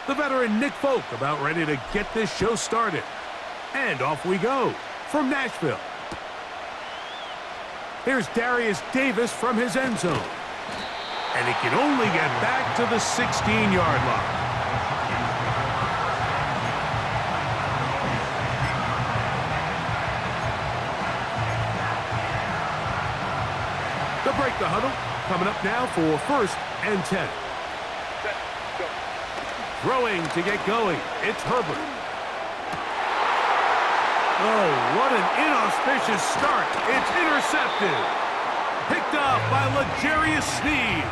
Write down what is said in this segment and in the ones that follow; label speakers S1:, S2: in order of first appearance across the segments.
S1: The veteran Nick Folk about ready to get this show started. And off we go from Nashville. Here's Darius Davis from his end zone. And he can only get back to the 16-yard line. They'll break the huddle. Coming up now for 1st and 10. Throwing to get going. It's Herbert. Oh, what an inauspicious start. It's intercepted. Picked off by L'Jarius Sneed.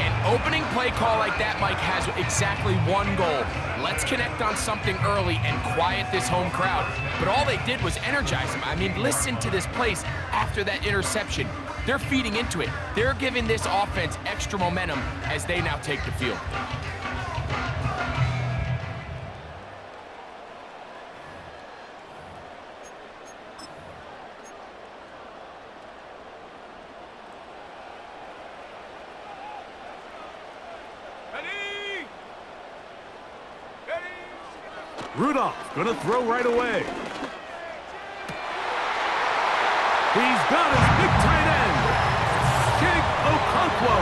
S2: An opening play call like that, Mike, has exactly one goal. Let's connect on something early and quiet this home crowd. But all they did was energize them. I mean, listen to this place after that interception. They're feeding into it. They're giving this offense extra momentum as they now take the field.
S1: Rudolph going to throw right away. He's got his big tight end. Jake Okonkwo.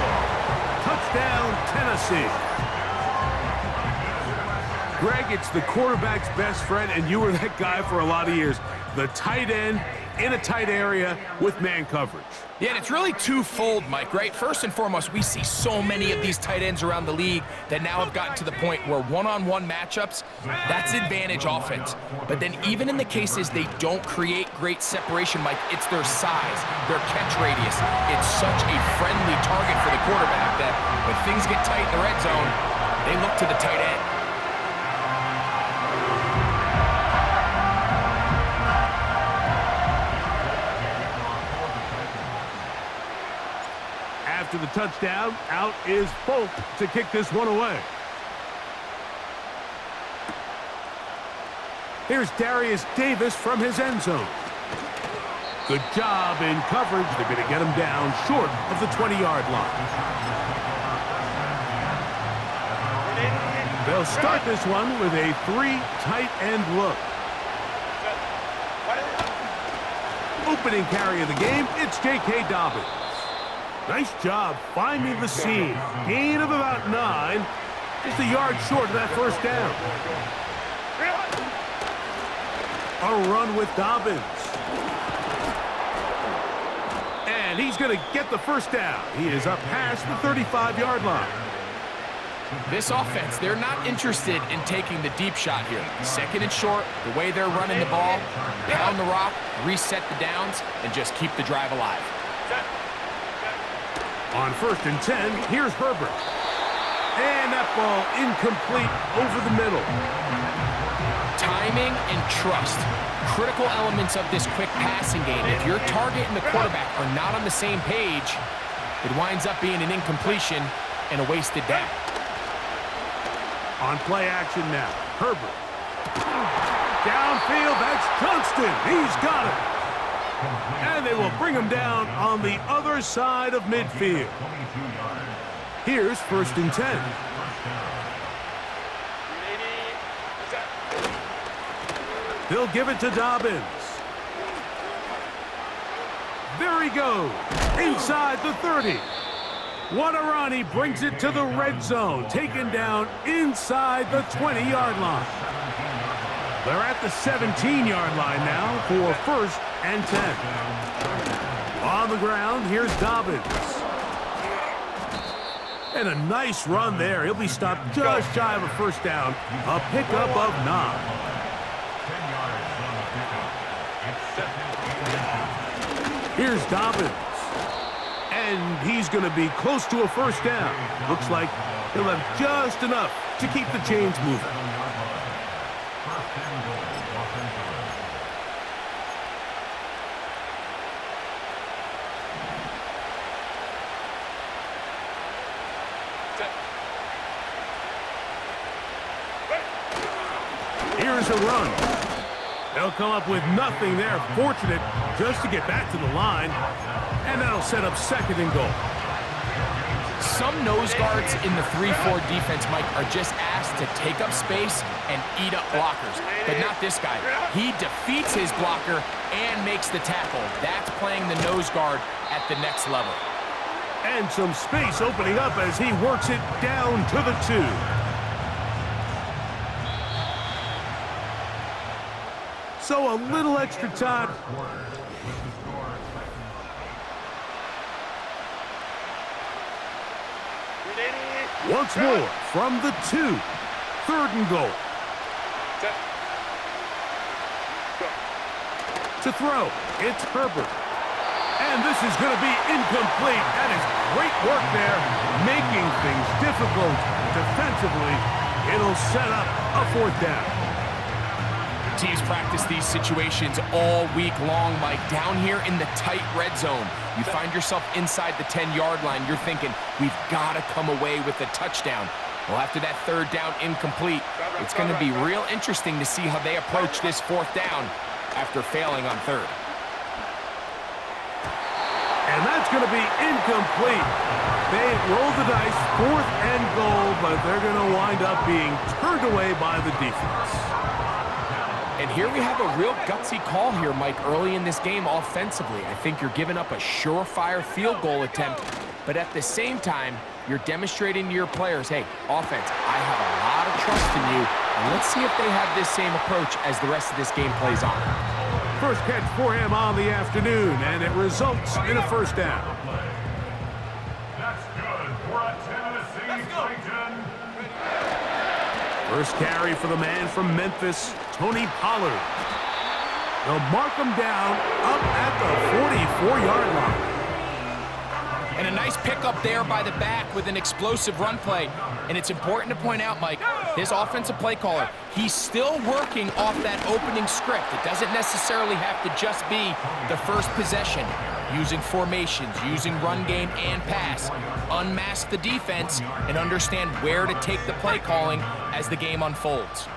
S1: Touchdown, Tennessee. Greg, it's the quarterback's best friend, and you were that guy for a lot of years. The tight end in a tight area with man coverage.
S2: Yeah, and it's really twofold, Mike, right? First and foremost, we see so many of these tight ends around the league that now have gotten to the point where one-on-one matchups, that's advantage offense. But then even in the cases they don't create great separation, Mike, it's their size, their catch radius. It's such a friendly target for the quarterback that when things get tight in the red zone, they look to the tight end.
S1: After the touchdown, out is Folk to kick this one away. Here's Darius Davis from his end zone. Good job in coverage. They're going to get him down short of the 20-yard line. They'll start this one with a 3 tight end look. Opening carry of the game, it's J.K. Dobbins. Nice job finding the seam. Gain of about 9. Just a yard short of that first down. A run with Dobbins. And he's going to get the first down. He is up past the 35-yard line.
S2: This offense, they're not interested in taking the deep shot here. Second and short, the way they're running the ball, pound the rock, reset the downs, and just keep the drive alive.
S1: On 1st and 10, here's Herbert. And that ball incomplete over the middle.
S2: Timing and trust, critical elements of this quick passing game. If your target and the quarterback are not on the same page, it winds up being an incompletion and a wasted down.
S1: On play action now, Herbert. Downfield, that's Johnston. He's got it. And they will bring him down on the other side of midfield. Here's 1st and 10. He'll give it to Dobbins. There he goes, inside the 30. What a run, he brings it to the red zone, taken down inside the 20-yard line. They're at the 17-yard line now for 1st and 10. On the ground, here's Dobbins. And a nice run there. He'll be stopped just shy of a first down. A pickup of 9. Here's Dobbins. And he's going to be close to a first down. Looks like he'll have just enough to keep the chains moving. Here's a run. They'll come up with nothing there. Fortunate just to get back to the line. And that'll set up 2nd and goal.
S2: Some nose guards in the 3-4 defense, Mike, are just asked to take up space and eat up blockers. But not this guy. He defeats his blocker and makes the tackle. That's playing the nose guard at the next level.
S1: And some space opening up as he works it down to the 2. So a little extra time. Once more from the 2. 3rd and goal. To throw, it's Herbert. And this is going to be incomplete. That is great work there, making things difficult defensively. It'll set up a 4th down.
S2: Teams practice these situations all week long, Mike. Down here in the tight red zone, you find yourself inside the 10-yard line. You're thinking, we've got to come away with a touchdown. Well, after that 3rd down incomplete, it's going to be real interesting to see how they approach this 4th down after failing on 3rd.
S1: And that's going to be incomplete. They roll the dice, 4th and goal, but they're going to wind up being turned away by the defense.
S2: And here we have a real gutsy call here, Mike, early in this game offensively. I think you're giving up a surefire field goal attempt, but at the same time, you're demonstrating to your players, hey, offense, I have a lot of trust in you, and let's see if they have this same approach as the rest of this game plays on.
S1: First catch for him on the afternoon, and it results in a 1st down.
S3: That's good for a Tennessee Titan.
S1: First carry for the man from Memphis, Tony Pollard. They'll mark him down up at the 44-yard line.
S2: And a nice pickup there by the back with an explosive run play. And it's important to point out, Mike, this offensive play caller, he's still working off that opening script. It doesn't necessarily have to just be the first possession. Using formations, using run game and pass. Unmask the defense and understand where to take the play calling as the game unfolds.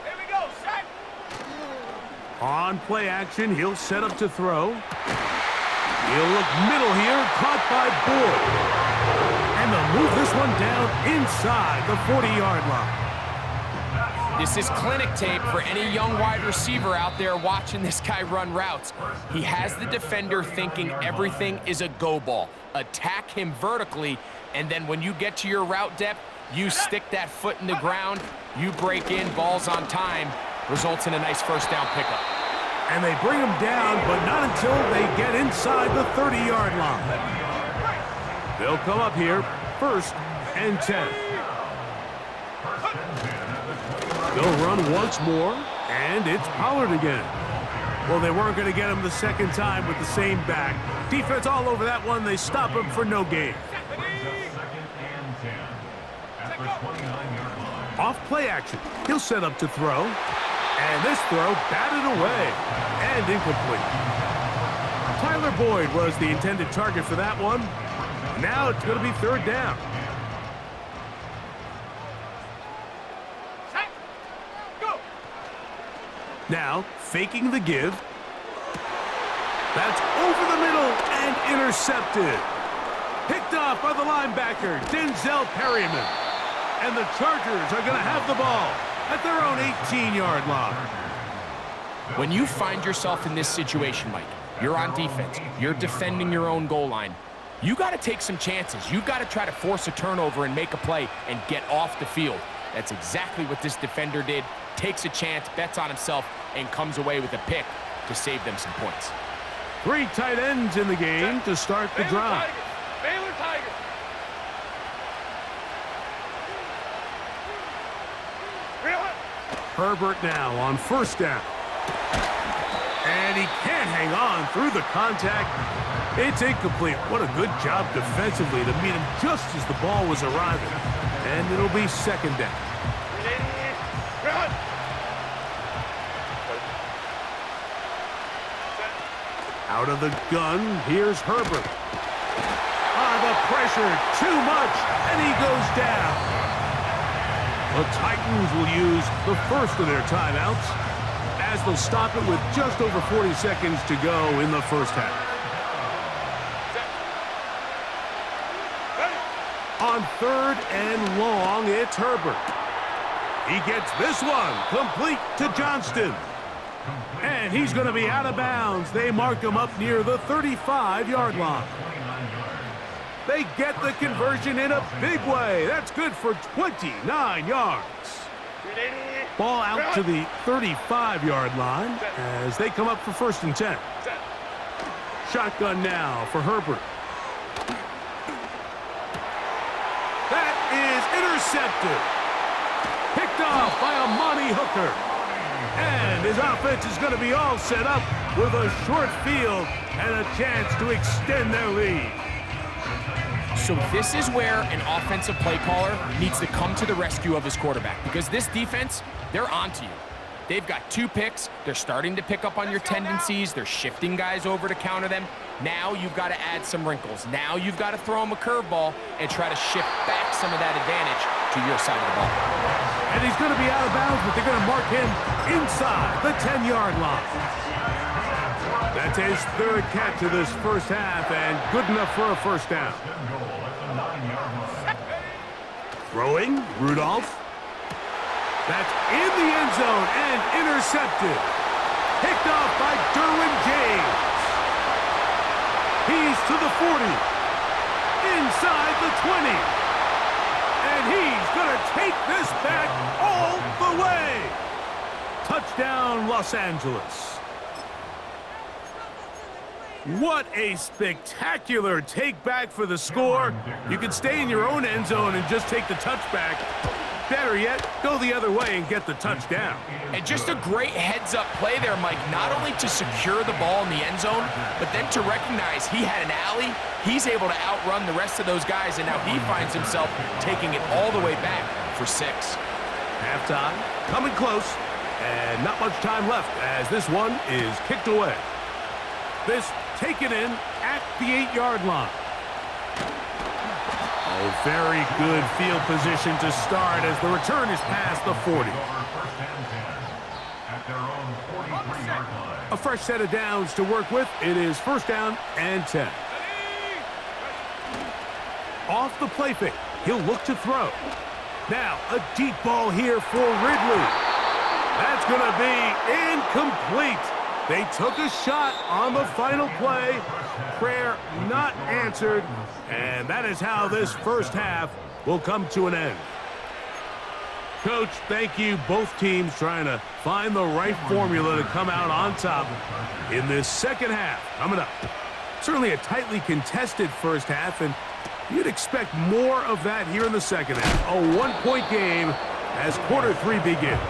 S4: Here we go, set.
S1: On play action, he'll set up to throw. He'll look middle here, caught by Boyd. And they'll move this one down inside the 40-yard line.
S2: This is clinic tape for any young wide receiver out there watching this guy run routes. He has the defender thinking everything is a go ball. Attack him vertically, and then when you get to your route depth, you stick that foot in the ground, you break in, balls on time, results in a nice 1st down pickup.
S1: And they bring him down, but not until they get inside the 30-yard line. They'll come up here, 1st and 10. They'll run once more, and it's Pollard again. Well, they weren't going to get him the 2nd time with the same back. Defense all over that one. They stop him for no gain. Off play action. He'll set up to throw. And this throw batted away and incomplete. Tyler Boyd was the intended target for that one. Now it's going to be 3rd down.
S4: Set. Go.
S1: Now, faking the give. That's over the middle and intercepted. Picked off by the linebacker, Denzel Perryman. And the Chargers are going to have the ball at their own 18-yard line.
S2: When you find yourself in this situation, Mike, you're on defense, you're defending your own goal line, you got to take some chances. You got to try to force a turnover and make a play and get off the field. That's exactly what this defender did. Takes a chance, bets on himself, and comes away with a pick to save them some points.
S1: 3 tight ends in the game to start the drive.
S4: Baylor Tigers.
S1: Herbert now on 1st down. And he can't hang on through the contact. It's incomplete. What a good job defensively to meet him just as the ball was arriving. And it'll be 2nd down.
S4: Run.
S1: Out of the gun, here's Herbert. The pressure, too much, and he goes down. The Titans will use the first of their timeouts as they'll stop it with just over 40 seconds to go in the 1st half. on 3rd and long, it's Herbert. He gets this one complete to Johnston. And he's going to be out of bounds. They mark him up near the 35-yard line. They get the conversion in a big way. That's good for 29 yards. Ball out to the 35-yard line as they come up for 1st and 10. Shotgun now for Herbert. That is intercepted. Picked off by Amani Hooker. And his offense is going to be all set up with a short field and a chance to extend their lead.
S2: So this is where an offensive play caller needs to come to the rescue of his quarterback, because this defense, they're onto you. They've got 2 picks. They're starting to pick up on your tendencies. They're shifting guys over to counter them. Now you've got to add some wrinkles. Now you've got to throw him a curveball and try to shift back some of that advantage to your side of the ball.
S1: And he's going to be out of bounds, but they're going to mark him inside the 10-yard line. That's his 3rd catch of this first half, and good enough for a 1st down. Throwing, Rudolph. That's in the end zone and intercepted. Picked off by Derwin James. He's to the 40. Inside the 20. And he's going to take this back all the way. Touchdown, Los Angeles. What a spectacular take back for the score. You can stay in your own end zone and just take the touchback. Better yet, go the other way and get the touchdown.
S2: And just a great heads-up play there, Mike, not only to secure the ball in the end zone, but then to recognize he had an alley. He's able to outrun the rest of those guys, and now he finds himself taking it all the way back for 6.
S1: Halftime, coming close, and not much time left as this one is kicked away. This taken in at the 8-yard line. Oh, very good field position to start as the return is past the 40. A fresh set of downs to work with. It is 1st down and 10. Off the play fake. He'll look to throw. Now, a deep ball here for Ridley. That's going to be incomplete. They took a shot on the final play. Prayer not answered. And that is how this first half will come to an end. Coach, thank you. Both teams trying to find the right formula to come out on top in this second half. Coming up. Certainly a tightly contested first half, and you'd expect more of that here in the second half. A 1-point game as quarter 3 begins.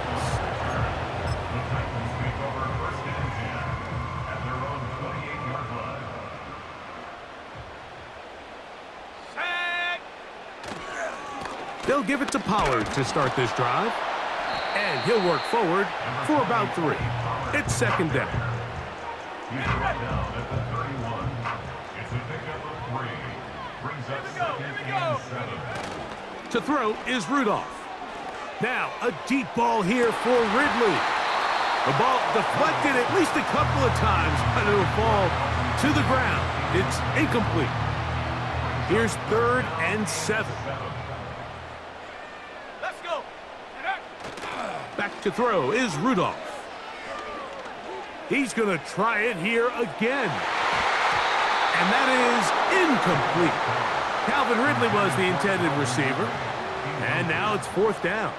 S1: They'll give it to Pollard to start this drive. And he'll work forward for about 3. It's 2nd down. To throw is Rudolph. Now, a deep ball here for Ridley. The ball deflected at least a couple of times, but it'll fall to the ground. It's incomplete. Here's 3rd and 7. Back to throw is Rudolph. He's going to try it here again. And that is incomplete. Calvin Ridley was the intended receiver. And now it's 4th down.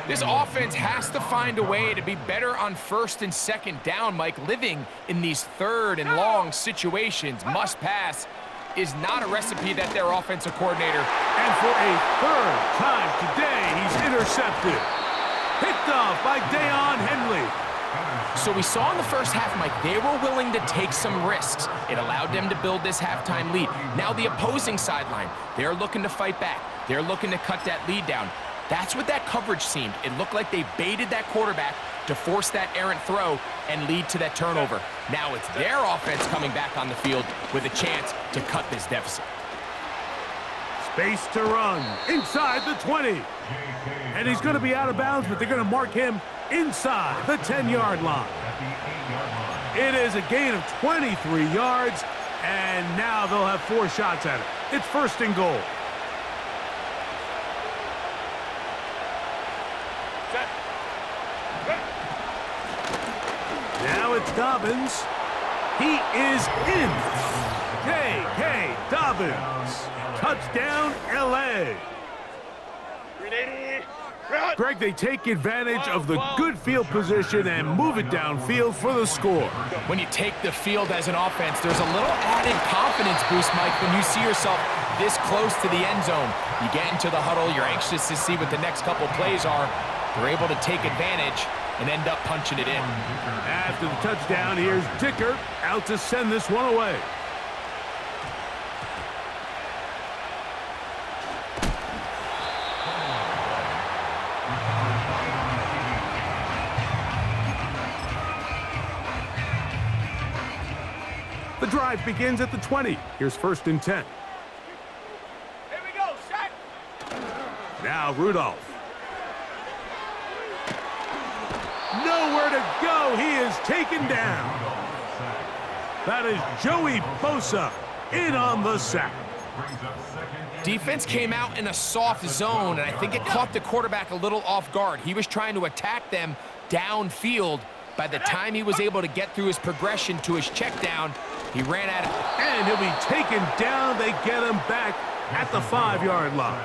S2: This offense has to find a way to be better on 1st and 2nd down, Mike. Living in these 3rd and long situations, must pass, is not a recipe that their offensive coordinator.
S1: And for a 3rd time today, he's intercepted. Picked off by Deion Henley.
S2: So we saw in the first half, Mike, they were willing to take some risks. It allowed them to build this halftime lead. Now the opposing sideline, they're looking to fight back. They're looking to cut that lead down. That's what that coverage seemed. It looked like they baited that quarterback to force that errant throw and lead to that turnover. Now it's their offense coming back on the field with a chance to cut this deficit.
S1: Space to run inside the 20. And he's going to be out of bounds, but they're going to mark him inside the 10-yard line. It is a gain of 23 yards, and now they'll have 4 shots at it. It's 1st and goal. J.K. Dobbins. He is in. J.K. Dobbins. Touchdown, L.A. Greg, they take advantage of the good field position and move it downfield for the score.
S2: When you take the field as an offense, there's a little added confidence boost, Mike, when you see yourself this close to the end zone. You get into the huddle, you're anxious to see what the next couple plays are. They're able to take advantage and end up punching it in.
S1: After the touchdown, here's Dicker out to send this one away. The drive begins at the 20. Here's 1st and 10.
S4: Here we go, sack.
S1: Now Rudolph. Nowhere to go. He is taken down. That is Joey Bosa in on the sack.
S2: Defense came out in a soft zone, and I think it caught the quarterback a little off guard. He was trying to attack them downfield. By the time he was able to get through his progression to his check down, he ran out of...
S1: And he'll be taken down. They get him back at the 5-yard line.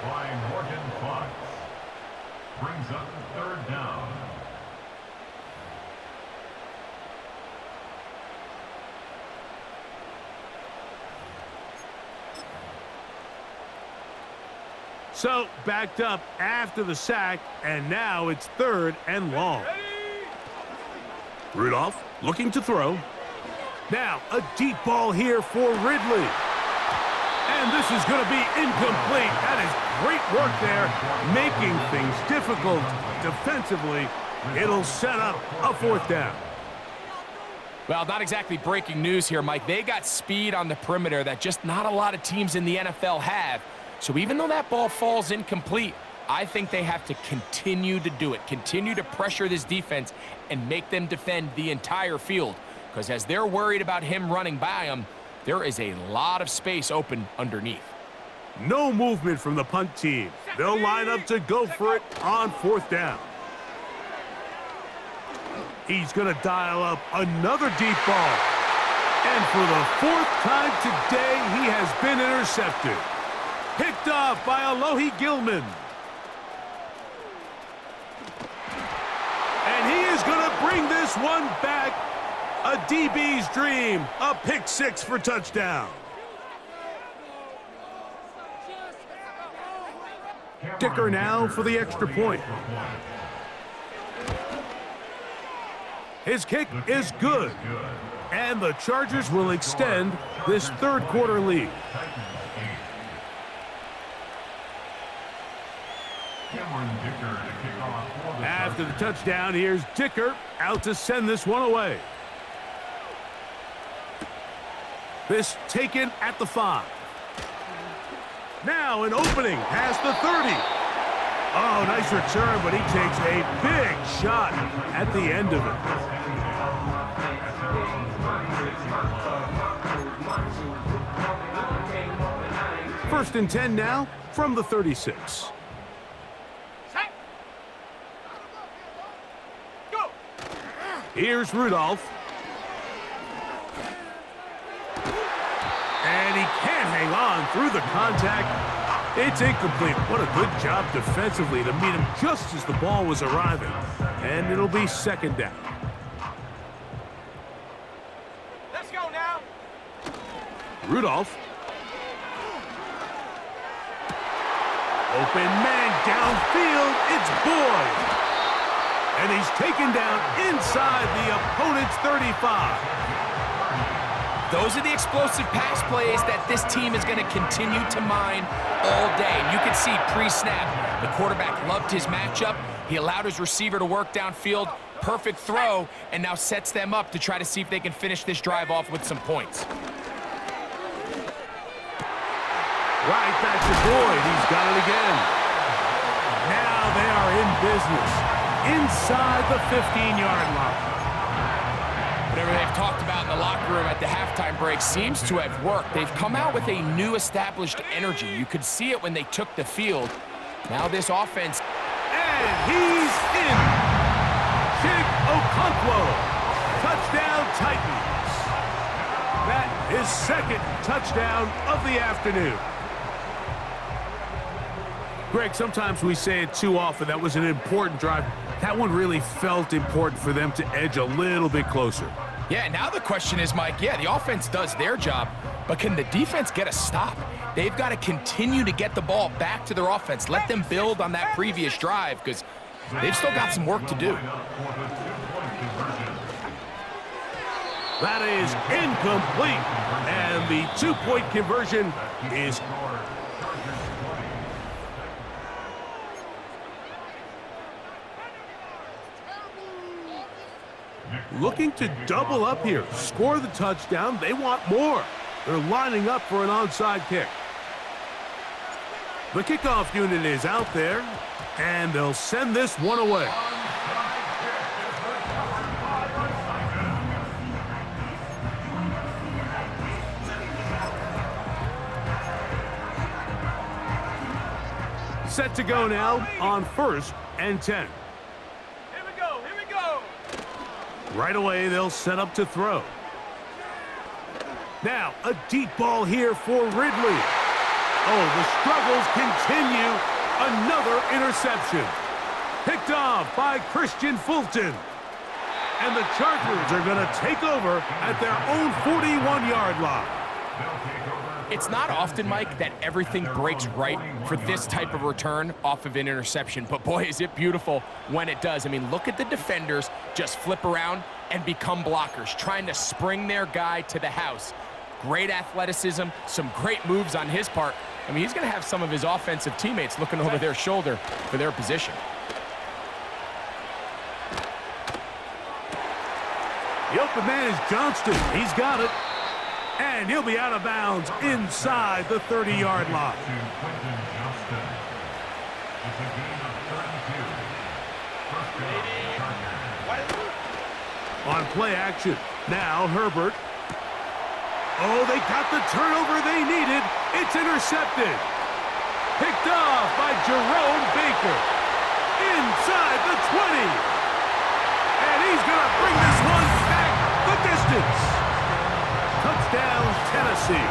S3: By Morgan Fox. Brings up 3rd down.
S1: So, backed up after the sack, and now it's 3rd and long. Rudolph looking to throw. Now, a deep ball here for Ridley. And this is going to be incomplete. That is great work there, making things difficult defensively. It'll set up a 4th down.
S2: Well, not exactly breaking news here, Mike. They got speed on the perimeter that just not a lot of teams in the NFL have. So even though that ball falls incomplete, I think they have to continue to do it, continue to pressure this defense and make them defend the entire field. Because as they're worried about him running by them, there is a lot of space open underneath.
S1: No movement from the punt team. They'll line up to go for it on 4th down. He's going to dial up another deep ball. And for the 4th time today, he has been intercepted. Picked off by Alohi Gilman. And he is going to bring this one back. A DB's dream. A pick 6 for touchdown. Dicker now for the extra point. His kick is good. And the Chargers will extend this 3rd quarter lead. After the touchdown, here's Dicker out to send this one away. This taken at the 5. Now an opening past the 30. Oh, nice return, but he takes a big shot at the end of it. 1st and 10 now from the 36. Here's Rudolph. And he can't hang on through the contact. It's incomplete. What a good job defensively to meet him just as the ball was arriving. And it'll be 2nd down.
S4: Let's go now.
S1: Rudolph. Open man downfield. It's Boyd. And he's taken down inside the opponent's 35.
S2: Those are the explosive pass plays that this team is going to continue to mine all day. And you can see pre-snap, the quarterback loved his matchup. He allowed his receiver to work downfield, perfect throw, and now sets them up to try to see if they can finish this drive off with some points.
S1: Right back to Boyd. He's got it again. Now they are in business inside the 15-yard line.
S2: Whatever they've talked about in the locker room at the halftime break seems to have worked. They've come out with a new established energy. You could see it when they took the field. Now this offense.
S1: And he's in. Chig Okonkwo Titans. That is second touchdown of the afternoon. Greg, sometimes we say it too often. That was an important drive. That one really felt important for them to edge a little bit closer.
S2: Yeah, now the question is, Mike, yeah, the offense does their job, but can the defense get a stop? They've got to continue to get the ball back to their offense. Let them build on that previous drive because they've still got some work to do.
S1: That is incomplete, and the two-point conversion is looking to double up here, score the touchdown. They want more. They're lining up for an onside kick. The kickoff unit is out there, and they'll send this one away. Set to go now on 1st and 10.
S4: Here we go, here we go.
S1: Right away, they'll set up to throw. Now, a deep ball here for Ridley. Oh, the struggles continue. Another interception. Picked off by Christian Fulton. And the Chargers are going to take over at their own 41-yard line.
S2: It's not often, Mike, that everything breaks right for this type of return off of an interception. But, boy, is it beautiful when it does. I mean, look at the defenders just flip around and become blockers, trying to spring their guy to the house. Great athleticism, some great moves on his part. I mean, he's going to have some of his offensive teammates looking over their shoulder for their position.
S1: The open man is Johnston. He's got it. And he'll be out of bounds inside the 30-yard line. On play action, now Herbert. Oh, they got the turnover they needed. It's intercepted. Picked off by Jerome Baker. Inside the 20. And he's going to bring this one back the distance. Touchdown, Tennessee.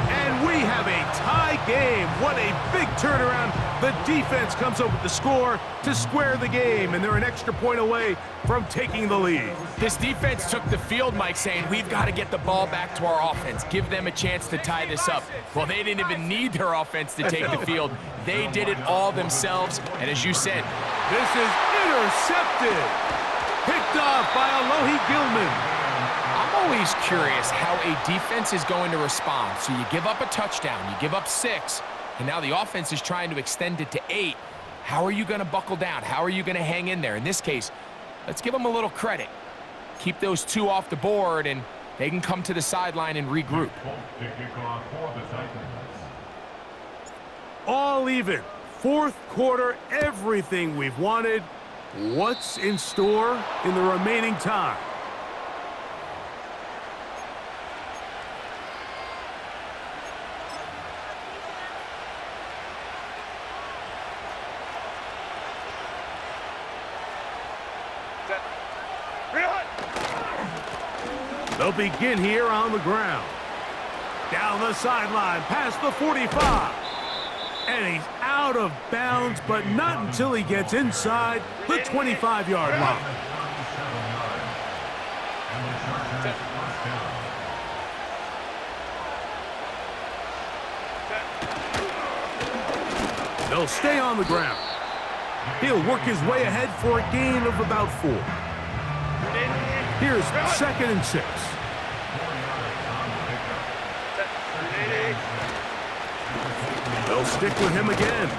S1: And we have a tie game. What a big turnaround. The defense comes up with the score to square the game, and they're an extra point away from taking the lead.
S2: This defense took the field, Mike, saying we've got to get the ball back to our offense, give them a chance to tie this up. Well, they didn't even need their offense to take the field. They did it all themselves, and as you said,
S1: this is intercepted. Picked off by Alohi Gilman.
S2: I'm always curious how a defense is going to respond. So you give up a touchdown, you give up 6, and now the offense is trying to extend it to 8. How are you going to buckle down? How are you going to hang in there? In this case, let's give them a little credit. Keep those 2 off the board, and they can come to the sideline and regroup.
S1: All even. 4th quarter, everything we've wanted. What's in store in the remaining time? They'll begin here on the ground. Down the sideline, past the 45. And he's out of bounds, but not until he gets inside the 25-yard line. They'll stay on the ground. He'll work his way ahead for a gain of about 4. Here's 2nd and 6. They'll stick with him again.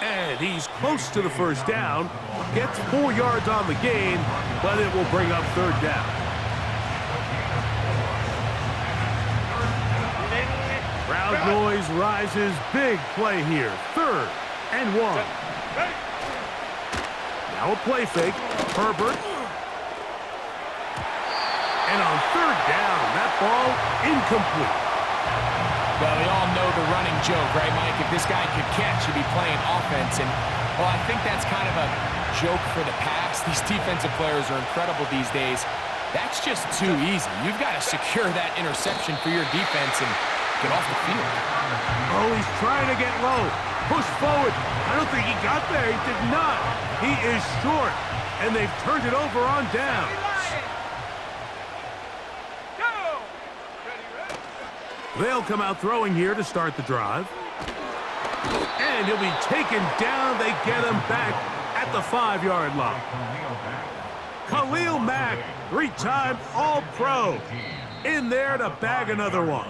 S1: And he's close to the first down. Gets 4 yards on the gain, but it will bring up 3rd down. Crowd noise rises. Big play here. 3rd and 1. Now a play fake. Herbert. And on 3rd down, that ball incomplete.
S2: Well, we all know the running joke, right, Mike? If this guy could catch, he'd be playing offense. And, well, I think that's kind of a joke for the past. These defensive players are incredible these days. That's just too easy. You've got to secure that interception for your defense and get off the field.
S1: Oh, he's trying to get low. Push forward. I don't think he got there. He did not. He is short. And they've turned it over on down. They'll come out throwing here to start the drive. And he'll be taken down. They get him back at the 5-yard line. Khalil Mack, 3-time All-Pro, in there to bag another one.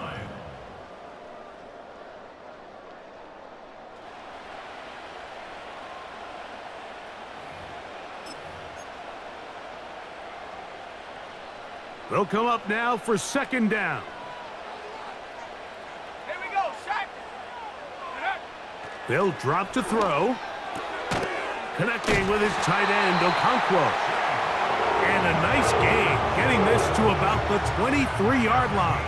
S1: They'll come up now for second down. They'll drop to throw. Connecting with his tight end, Okonkwo. And a nice gain, getting this to about the 23-yard line.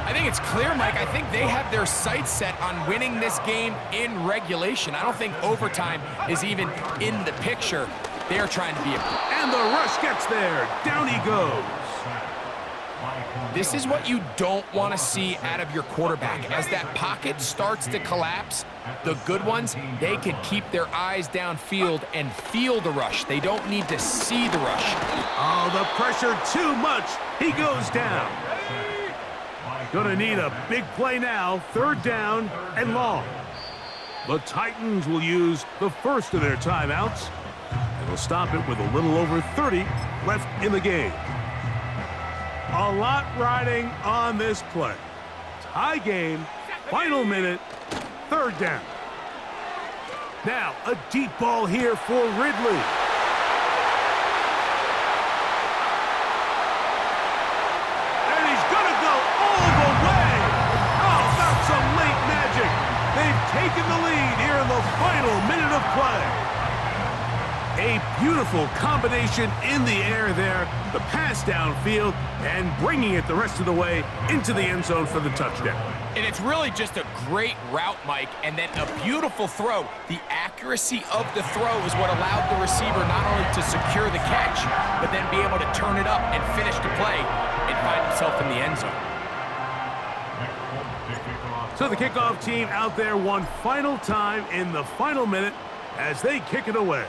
S2: I think it's clear, Mike. I think they have their sights set on winning this game in regulation. I don't think overtime is even in the picture. They're trying to be a...
S1: And the rush gets there. Down he goes.
S2: This is what you don't want to see out of your quarterback. As that pocket starts to collapse, the good ones, they can keep their eyes downfield and feel the rush. They don't need to see the rush.
S1: Oh, the pressure too much. He goes down. Gonna need a big play now. Third down and long. The Titans will use the first of their timeouts. And they'll stop it with a little over 30 left in the game. A lot riding on this play. Tie game, final minute, third down. Now, a deep ball here for Ridley. And he's gonna go all the way. How about some late magic? They've taken the lead here in the final minute of play. A beautiful combination in the air there. The pass downfield and bringing it the rest of the way into the end zone for the touchdown.
S2: And it's really just a great route, Mike, and then a beautiful throw. The accuracy of the throw is what allowed the receiver not only to secure the catch, but then be able to turn it up and finish the play and find himself in the end zone.
S1: So the kickoff team out there one final time in the final minute as they kick it away.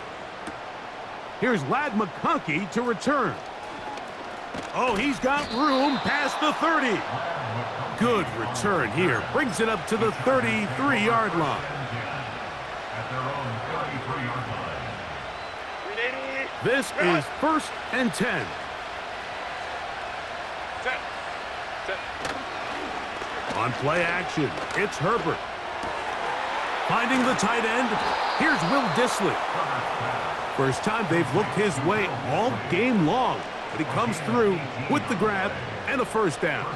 S1: Here's Ladd McConkey to return. Oh, he's got room past the 30. Good return here. Brings it up to the 33-yard line. This is 1st and 10. On play action, it's Herbert. Finding the tight end, here's Will Dissly. First time they've looked his way all game long, but he comes through with the grab and a first down.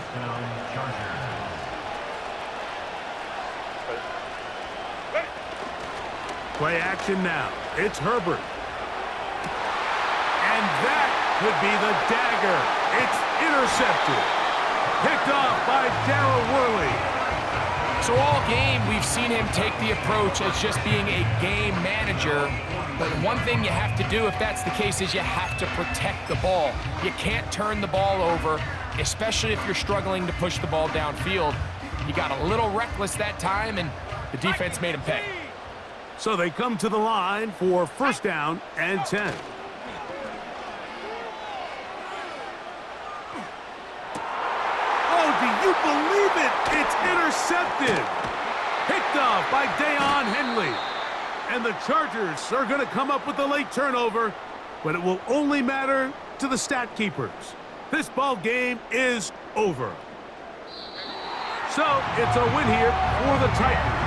S1: Play action now. It's Herbert. And that could be the dagger. It's intercepted. Picked off by Darryl Worley.
S2: So all game, we've seen him take the approach as just being a game manager. But one thing you have to do if that's the case is you have to protect the ball. You can't turn the ball over, especially if you're struggling to push the ball downfield. He got a little reckless that time, and the defense made him pay.
S1: So they come to the line for first down and 10. Oh, do you believe it? It's intercepted. Picked off by Deion Henley. And the Chargers are going to come up with a late turnover, but it will only matter to the stat keepers. This ball game is over. So it's a win here for the Titans.